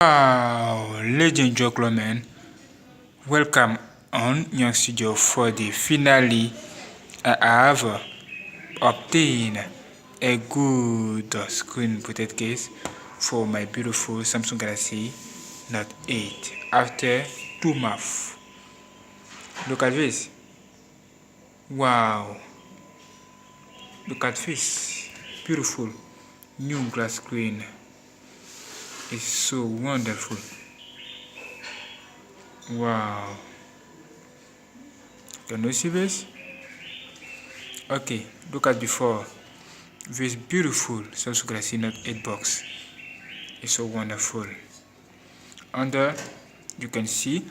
Wow, ladies and gentlemen, welcome on GNANGSTUDIO for the finale. I have obtained a good screen protect case for my beautiful Samsung Galaxy Note 8 after 2 months. Look at this. Wow, look at this. Beautiful new glass screen. It's so wonderful. Wow, can you see this? Okay, look at before. This beautiful Samsung Galaxy Note 8 box is so wonderful. Under you can see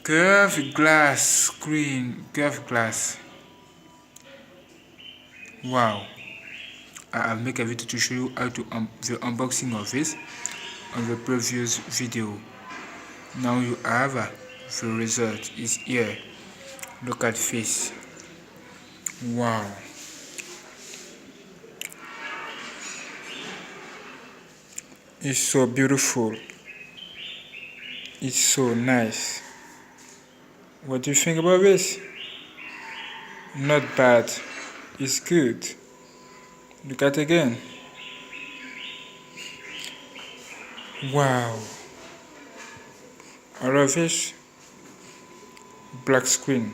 curved glass screen, curved glass. Wow, I'll make a video to show you how to the unboxing of this on the previous video. Now you have the result is here. Look at this. Wow, it's so beautiful. It's so nice. What do you think about this? Not bad. It's good. Look at again. Wow. I love this black screen.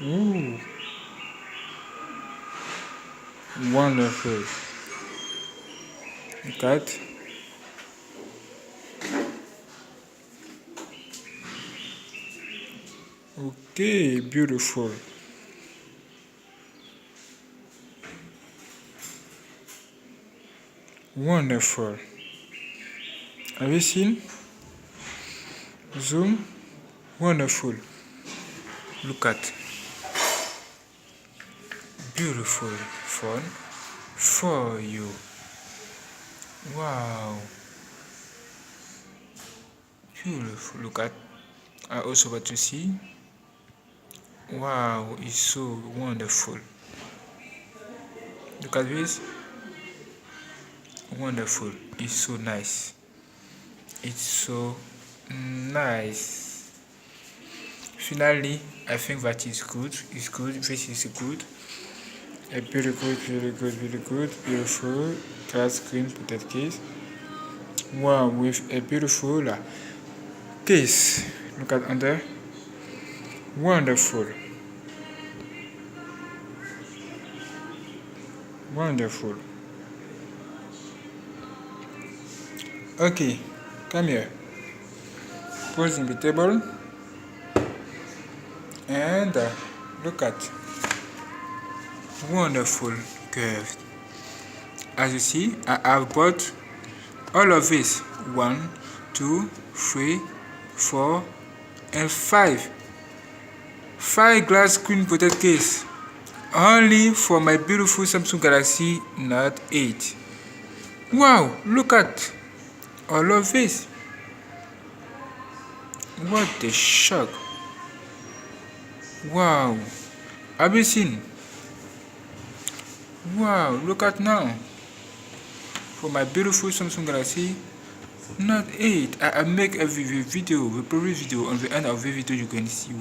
Ooh. Wonderful. Look at. Okay, beautiful. Wonderful. Have you seen? Zoom. Wonderful. Look at. Beautiful phone for you. Wow. Beautiful. Look at. I also want to see. Wow, it's so wonderful. Look at this. Wonderful. It's so nice. It's so nice. Finally, I think that is good. It's good. This is good. A beautiful, beautiful glass screen protect case. Wow, with a beautiful case. Look at under. Wonderful. Wonderful. Okay, come here. Put in the table and look at. Wonderful curved. As you see, I have bought all of this. 1, 2, 3, 4, and 5. 5 glass screen protect case. Only for my beautiful Samsung Galaxy Note 8. Wow, look at all of this. What a shock. Wow, have you seen? Wow, look at now. For my beautiful Samsung Galaxy Note 8, I make a video, the previous video. On the end of the video, you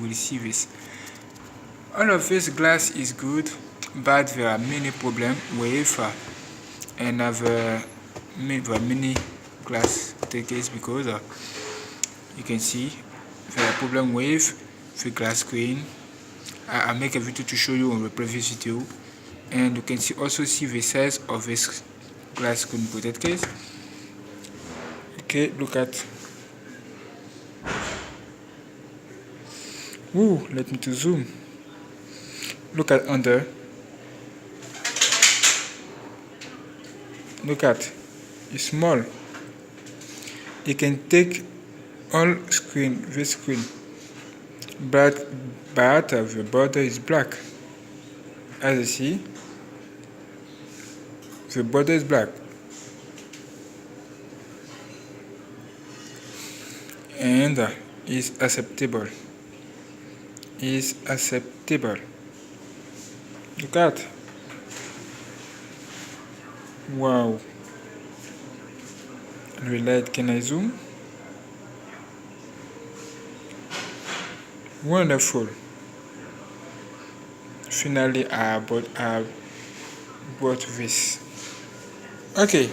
will see this. All of this glass is good, but there are many problems with another mini glass case because you can see there are problems with the glass screen. I make a video to show you on the previous video, and you can also see the size of this glass screen protect case. Okay, look at. Ooh, let me to zoom. Look at under. Look at. It's small. You can take all screen, this screen, but the border is black. As you see, the border is black, and is acceptable. Is acceptable. Look at. Wow. Relight, can I zoom? Wonderful. Finally, I bought this. Okay,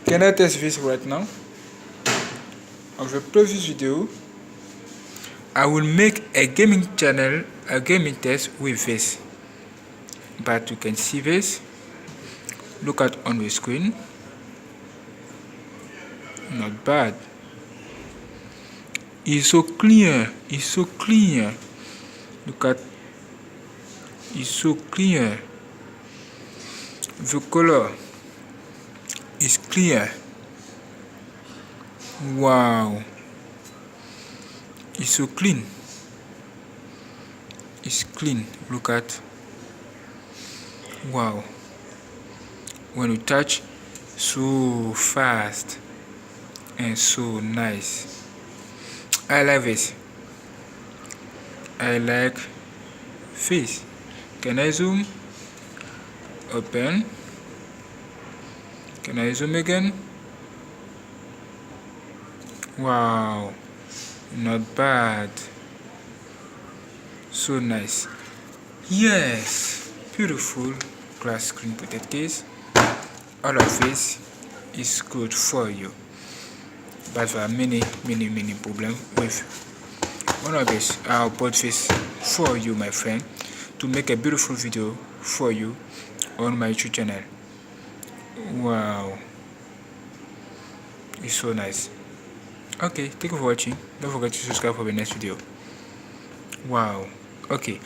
can I test this right now? On the previous video, I will make a gaming channel, a gaming test with this. But you can see this. Look at on the screen. Not bad. It's so clear. It's so clear. Look at. It's so clear. The color is clear. Wow. It's so clean. It's clean. Look at. Wow. When you touch, so fast and so nice. I like this. I like this. Can I zoom? Open. Can I zoom again? Wow. Not bad. So nice. Yes. Beautiful glass screen protected case. All of this is good for you, but there are many problems with one of this. I'll put this for you, my friend, to make a beautiful video for you on my YouTube channel. Wow, it's so nice. Okay, thank you for watching. Don't forget to subscribe for the next video. Wow. Okay,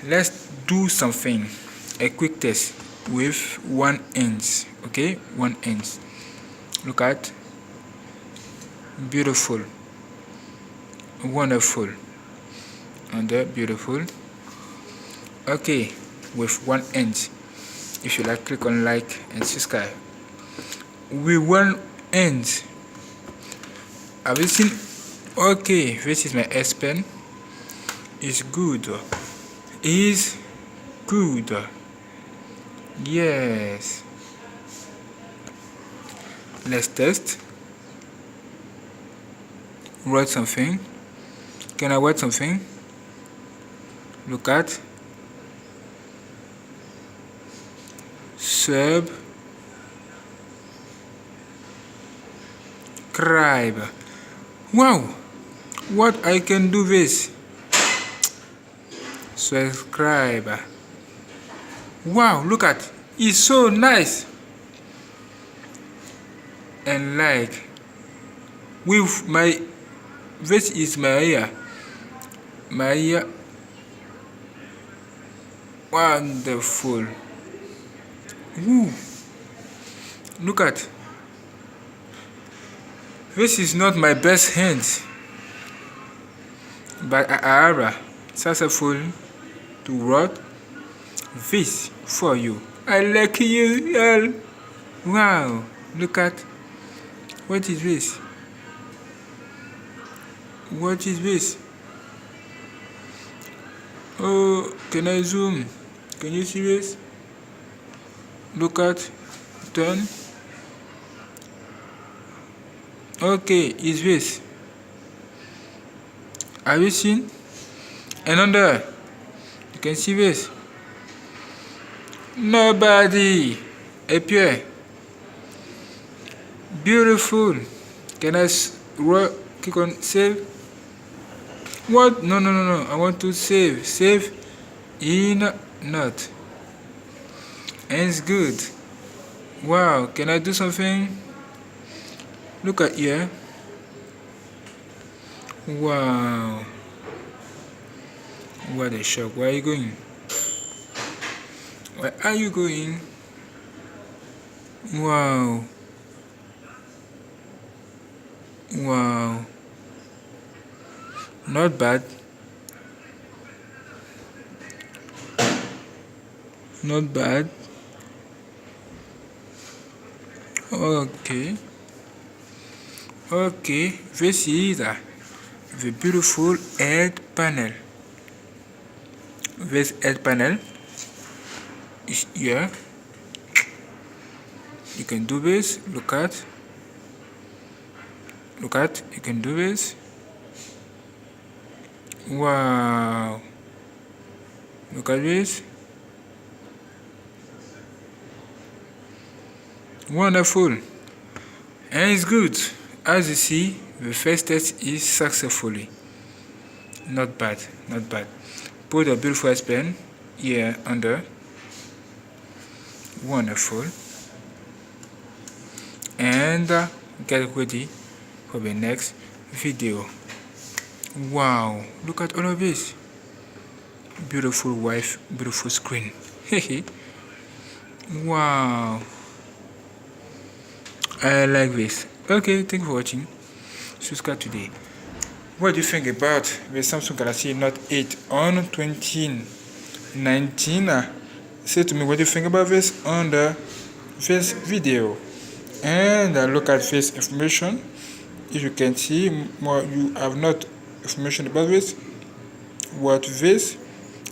let's do something, a quick test with one end. Okay, one end. Look at. Beautiful. Wonderful. And there, beautiful. Okay, with one end. If you like, click on like and subscribe. With one end. Have you seen? Okay, this is my S Pen. It's good. Is good. Yes. Let's test. Write something. Can I write something? Look at. Subscribe. Wow. What I can do this? Subscribe. Wow, look at. It's so nice. And like with my, this is my ear. Wonderful. Woo. Look at. This is not my best hand, but I have successful to write this for you. I like you all. Wow, look at. What is this? What is this? Oh, can I zoom? Can you see this? Look at. Turn. Okay, is this? Have you seen? And under, you can see this. Nobody appear. Beautiful. Can I click on save? What? No. I want to save. Save in Note. And it's good. Wow. Can I do something? Look at here. Wow. What a shock. Where are you going? Where are you going? Wow. Wow. Not bad. Not bad. Okay. Okay. This is the beautiful head panel. This head panel is here. You can do this. Look at. Look at, you can do this. Wow, look at this. Wonderful, and it's good. As you see, the first test is successfully. Not bad, not bad. Put a beautiful S pen here under. Wonderful. And get ready for the next video. Wow, look at all of this. Beautiful wife, beautiful screen. Wow, I like this. Okay, thank you for watching. Subscribe today. What do you think about the Samsung Galaxy Note 8 on 2019? Say to me what you think about this under this video. And look at this information. If you can see more, you have not information about this. What this,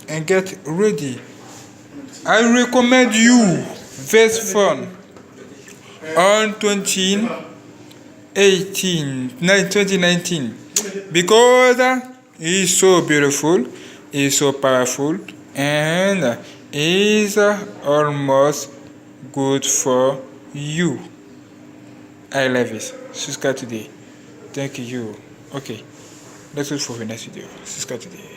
and get ready. I recommend you this phone on 2019 because it's so beautiful, it's so powerful, and is almost good for you. I love it. Subscribe today. Thank you. Okay, let's wait for the next video. Subscribe today.